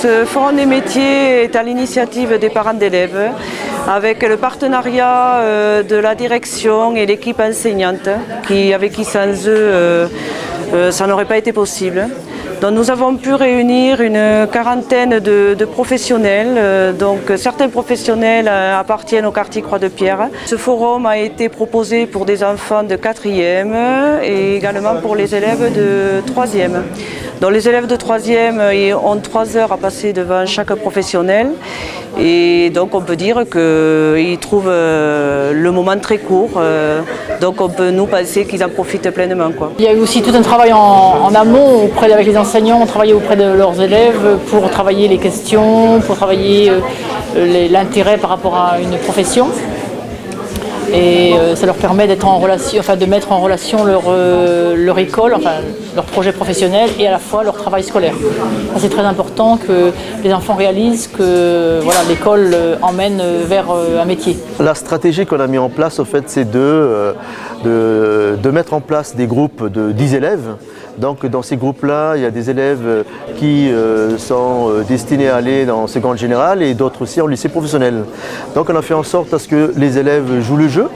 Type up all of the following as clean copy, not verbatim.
Ce forum des métiers est à l'initiative des parents d'élèves avec le partenariat de la direction et l'équipe enseignante avec qui sans eux ça n'aurait pas été possible. Donc nous avons pu réunir une quarantaine de professionnels. Donc certains professionnels appartiennent au quartier Croix-de-Pierre. Ce forum a été proposé pour des enfants de 4e et également pour les élèves de 3e. Donc les élèves de 3e ont 3 heures à passer devant chaque professionnel et donc on peut dire qu'ils trouvent le moment très court. Donc on peut nous penser qu'ils en profitent pleinement, quoi. Il y a eu aussi tout un travail en amont avec les enseignants, on travaillait auprès de leurs élèves pour travailler les questions, pour travailler l'intérêt par rapport à une profession. Et ça leur permet d'être en relation, de mettre en relation leur école, leur projet professionnel et à la fois leur travail scolaire. C'est très important que les enfants réalisent que l'école emmène vers un métier. La stratégie qu'on a mis en place, au fait, c'est de mettre en place des groupes de 10 élèves. Donc dans ces groupes-là, il y a des élèves qui sont destinés à aller en seconde générale et d'autres aussi en lycée professionnel. Donc on a fait en sorte à ce que les élèves jouent le jeu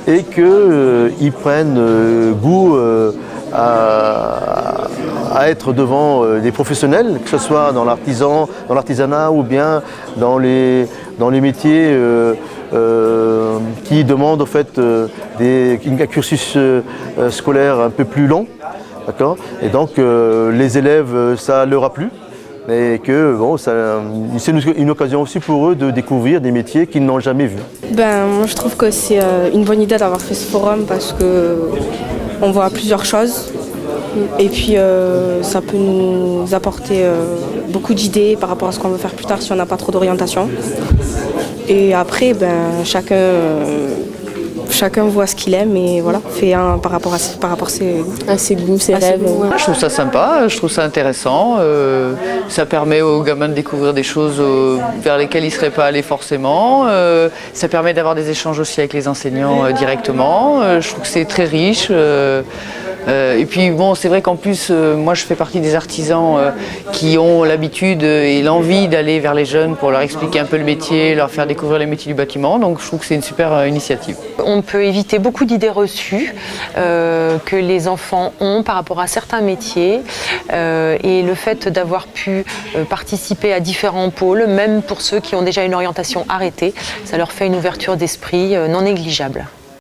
et qu'ils prennent goût à être devant des professionnels, que ce soit dans l'artisanat ou bien dans les métiers qui demandent en fait un cursus scolaire un peu plus long. Et donc les élèves, ça leur a plu, et que c'est une occasion aussi pour eux de découvrir des métiers qu'ils n'ont jamais vus. Moi je trouve que c'est une bonne idée d'avoir fait ce forum parce qu'on voit plusieurs choses et puis ça peut nous apporter beaucoup d'idées par rapport à ce qu'on veut faire plus tard si on n'a pas trop d'orientation. Et après chacun voit ce qu'il aime et fait par rapport à ses goûts, ses rêves. Je trouve ça sympa, je trouve ça intéressant. Ça permet aux gamins de découvrir des choses vers lesquelles ils ne seraient pas allés forcément. Ça permet d'avoir des échanges aussi avec les enseignants directement. Je trouve que c'est très riche. Et puis c'est vrai qu'en plus, moi je fais partie des artisans qui ont l'habitude et l'envie d'aller vers les jeunes pour leur expliquer un peu le métier, leur faire découvrir les métiers du bâtiment. Donc je trouve que c'est une super initiative. On peut éviter beaucoup d'idées reçues que les enfants ont par rapport à certains métiers. Et le fait d'avoir pu participer à différents pôles, même pour ceux qui ont déjà une orientation arrêtée, ça leur fait une ouverture d'esprit non négligeable.